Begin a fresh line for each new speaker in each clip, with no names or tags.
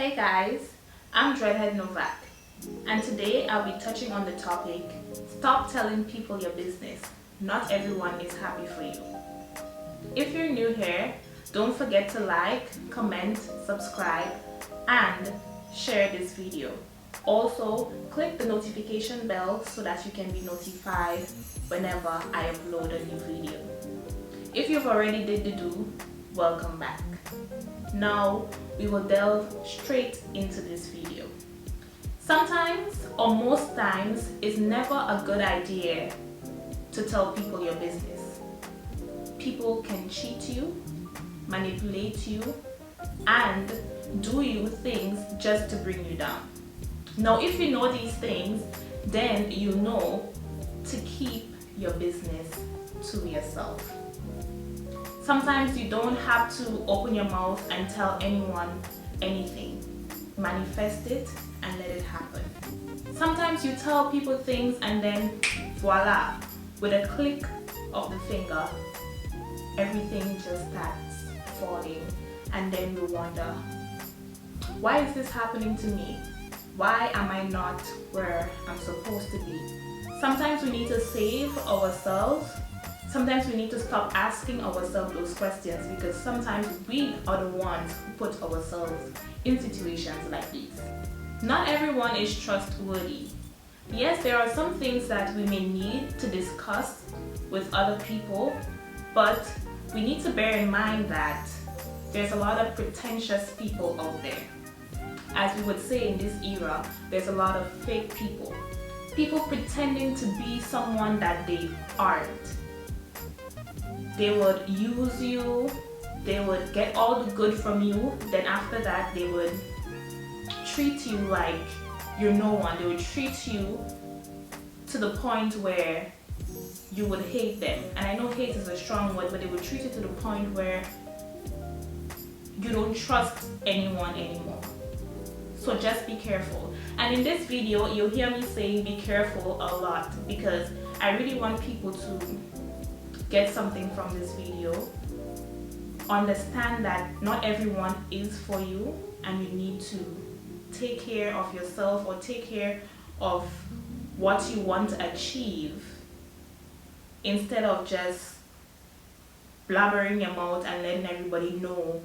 Hey guys, I'm Dreadhead Novak, and today I'll be touching on the topic, stop telling people your business. Not everyone is happy for you. If you're new here, don't forget to like, comment, subscribe, and share this video. Also, click the notification bell so that you can be notified whenever I upload a new video. If you've already did the do, welcome back. Now we will delve straight into this video. Sometimes, or most times, it's never a good idea to tell people your business. People can cheat you, manipulate you, and do you things just to bring you down. Now, if you know these things, then you know to keep your business to yourself. Sometimes you don't have to open your mouth and tell anyone anything. Manifest it and let it happen. Sometimes you tell people things and then voila, with a click of the finger, everything just starts falling, and then we wonder, why is this happening to me? Why am I not where I'm supposed to be? Sometimes we need to save ourselves. Sometimes we need to stop asking ourselves those questions, because sometimes we are the ones who put ourselves in situations like these. Not everyone is trustworthy. Yes, there are some things that we may need to discuss with other people, but we need to bear in mind that there's a lot of pretentious people out there. As we would say in this era, there's a lot of fake people. People pretending to be someone that they aren't. They would use you, they would get all the good from you, then after that they would treat you like you're no one. They would treat you to the point where you would hate them. And I know hate is a strong word, but they would treat you to the point where you don't trust anyone anymore. So just be careful. And in this video, you'll hear me saying be careful a lot, because I really want people to get something from this video. Understand that not everyone is for you, and you need to take care of yourself or take care of what you want to achieve, instead of just blabbering your mouth and letting everybody know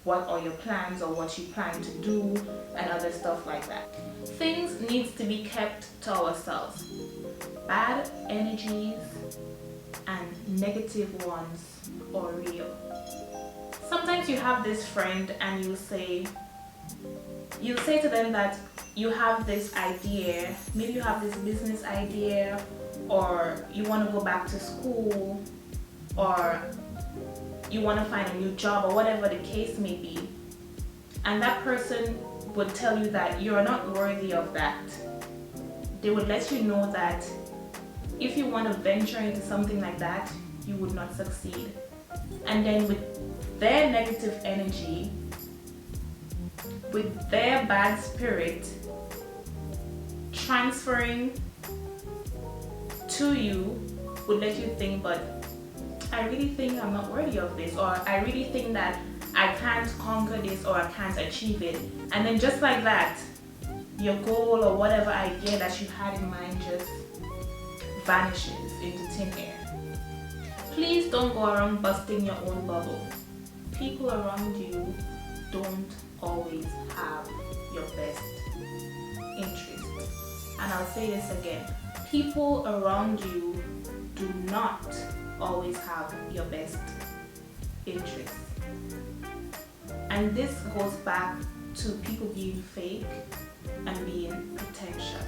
what are your plans or what you plan to do and other stuff like that. Things needs to be kept to ourselves. Bad energies and negative ones are real. Sometimes you have this friend and you say to them that you have this idea, maybe you have this business idea, or you want to go back to school, or you want to find a new job, or whatever the case may be, and that person would tell you that you're not worthy of that. They would let you know that if you want to venture into something like that, you would not succeed. And then with their negative energy, with their bad spirit transferring to you, would let you think, but I really think I'm not worthy of this, or I really think that I can't conquer this, or I can't achieve it. And then just like that, your goal or whatever idea that you had in mind just vanishes into thin air. Please don't go around busting your own bubble. People around you don't always have your best interest. And I'll say this again. People around you do not always have your best interest. And this goes back to people being fake and being pretentious.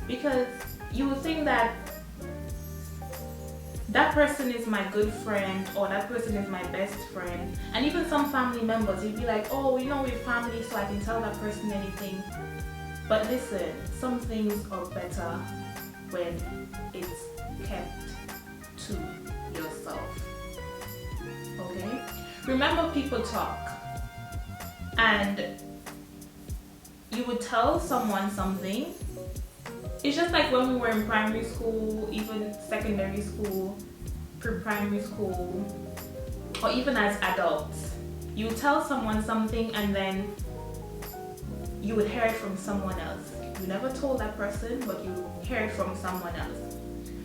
Because you would think that that person is my good friend, or that person is my best friend, and even some family members, you'd be like, oh, you know, we're family, so I can tell that person anything. But listen, some things are better when it's kept to yourself. Okay? Remember, people talk, and you would tell someone something. It's just like when we were in primary school, even secondary school, pre-primary school, or even as adults. You tell someone something and then you would hear it from someone else. You never told that person, but you hear it from someone else.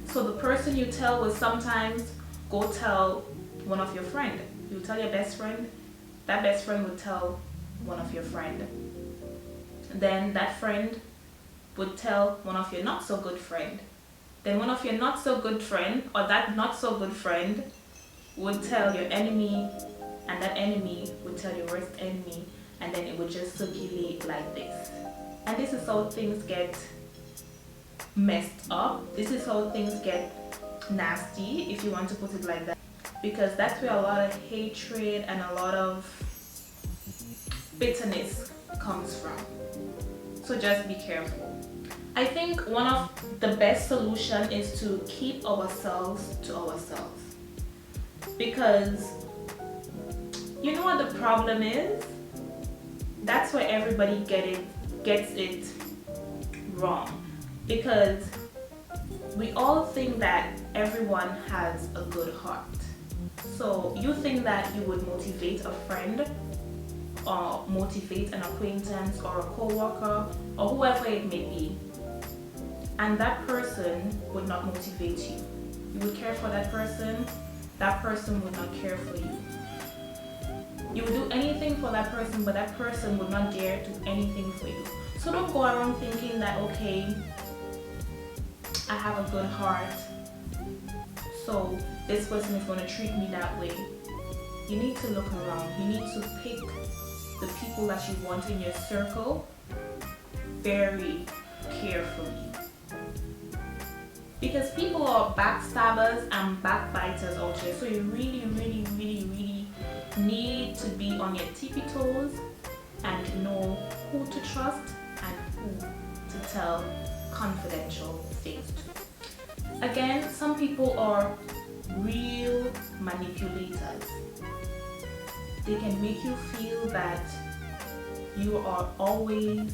So the person you tell will sometimes go tell one of your friend. You tell your best friend, that best friend would tell one of your friend. Then that friend would tell one of your not so good friend. Then one of your not so good friend, or that not so good friend, would tell your enemy, and that enemy would tell your worst enemy, and then it would just circulate like this. And this is how things get messed up. This is how things get nasty, if you want to put it like that, because that's where a lot of hatred and a lot of bitterness comes from. So just be careful. I think one of the best solution is to keep ourselves to ourselves, because you know what the problem is? That's where everybody gets it wrong, because we all think that everyone has a good heart. So you think that you would motivate a friend or motivate an acquaintance or a co-worker or whoever it may be, and that person would not motivate you. You would care for that person would not care for you. You would do anything for that person, but that person would not dare do anything for you. So don't go around thinking that, okay, I have a good heart, so this person is going to treat me that way. You need to look around. You need to pick the people that you want in your circle very carefully, because people are backstabbers and backbiters out here. So you really need to be on your tippy toes and know who to trust and who to tell confidential things to. Again, some people are real manipulators. They can make you feel that you are always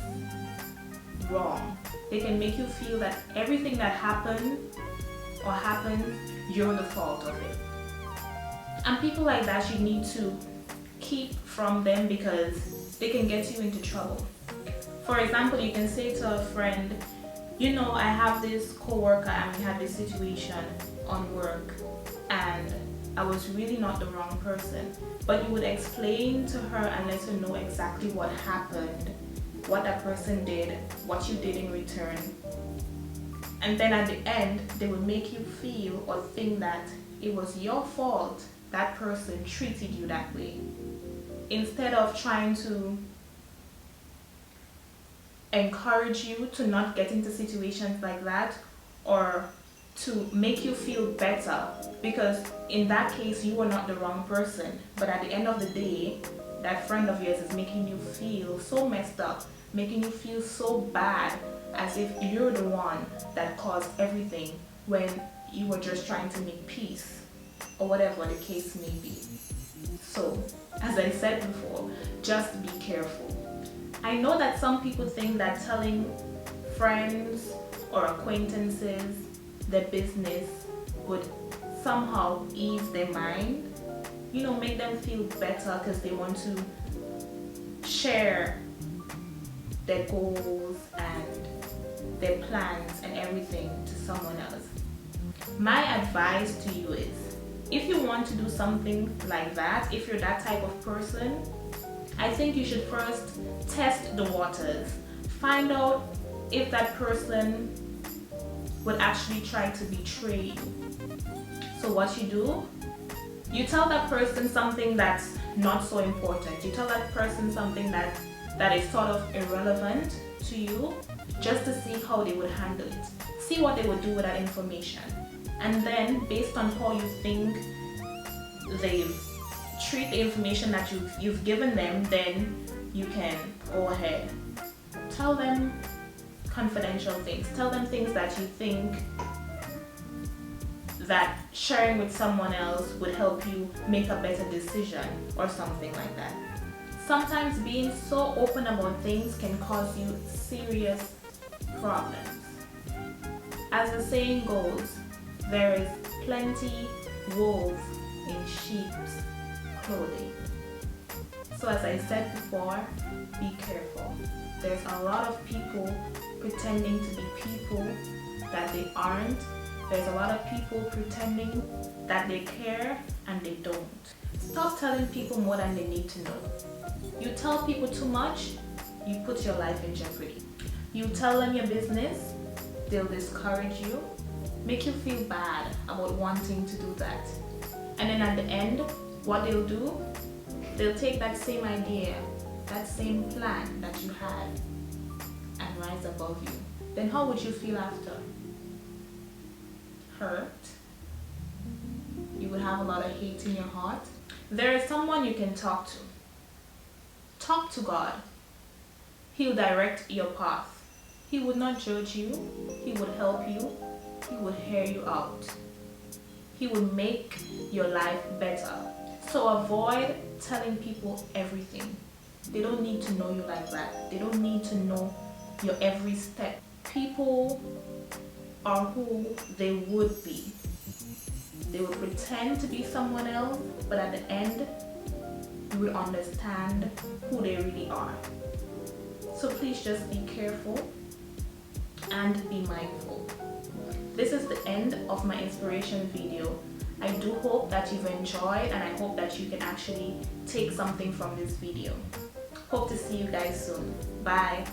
wrong. They can make you feel that everything that happens, you're the fault of it. And people like that, you need to keep from them, because they can get you into trouble. For example, you can say to a friend, you know, I have this co-worker and we had this situation on work and I was really not the wrong person. But you would explain to her and let her know exactly what happened, what that person did, what you did in return. And then at the end, they will make you feel or think that it was your fault that person treated you that way, instead of trying to encourage you to not get into situations like that, or to make you feel better, because in that case you were not the wrong person, but at the end of the day that friend of yours is making you feel so messed up, making you feel so bad, as if you're the one that caused everything when you were just trying to make peace, or whatever the case may be. So, as I said before, just be careful. I know that some people think that telling friends or acquaintances their business would somehow ease their mind, you know, make them feel better, because they want to share their goals and their plans and everything to someone else. My advice to you is, if you want to do something like that, if you're that type of person, I think you should first test the waters. Find out if that person would actually try to betray you. So what you do, you tell that person something that's not so important. You tell that person something that is sort of irrelevant to you, just to see how they would handle it. See what they would do with that information. And then, based on how you think they treat the information that you've given them, then you can go ahead. Tell them confidential things. Tell them things that you think that sharing with someone else would help you make a better decision or something like that. Sometimes being so open about things can cause you serious problems. As the saying goes, there is plenty wolves in sheep's clothing. So as I said before, be careful. There's a lot of people pretending to be people that they aren't. There's a lot of people pretending that they care and they don't. Stop telling people more than they need to know. You tell people too much, you put your life in jeopardy. You tell them your business, they'll discourage you, make you feel bad about wanting to do that. And then at the end, what they'll do, they'll take that same idea, that same plan that you had, and rise above you. Then how would you feel after? Hurt? You would have a lot of hate in your heart. There is someone you can talk to. Talk to God. He'll direct your path. He would not judge you. He would help you. He would hear you out. He would make your life better. So avoid telling people everything. They don't need to know you like that. They don't need to know your every step. People are who they would be. They would pretend to be someone else, but at the end, you would understand who they really are. So please just be careful and be mindful. This is the end of my inspiration video. I do hope that you've enjoyed, and I hope that you can actually take something from this video. Hope to see you guys soon. Bye.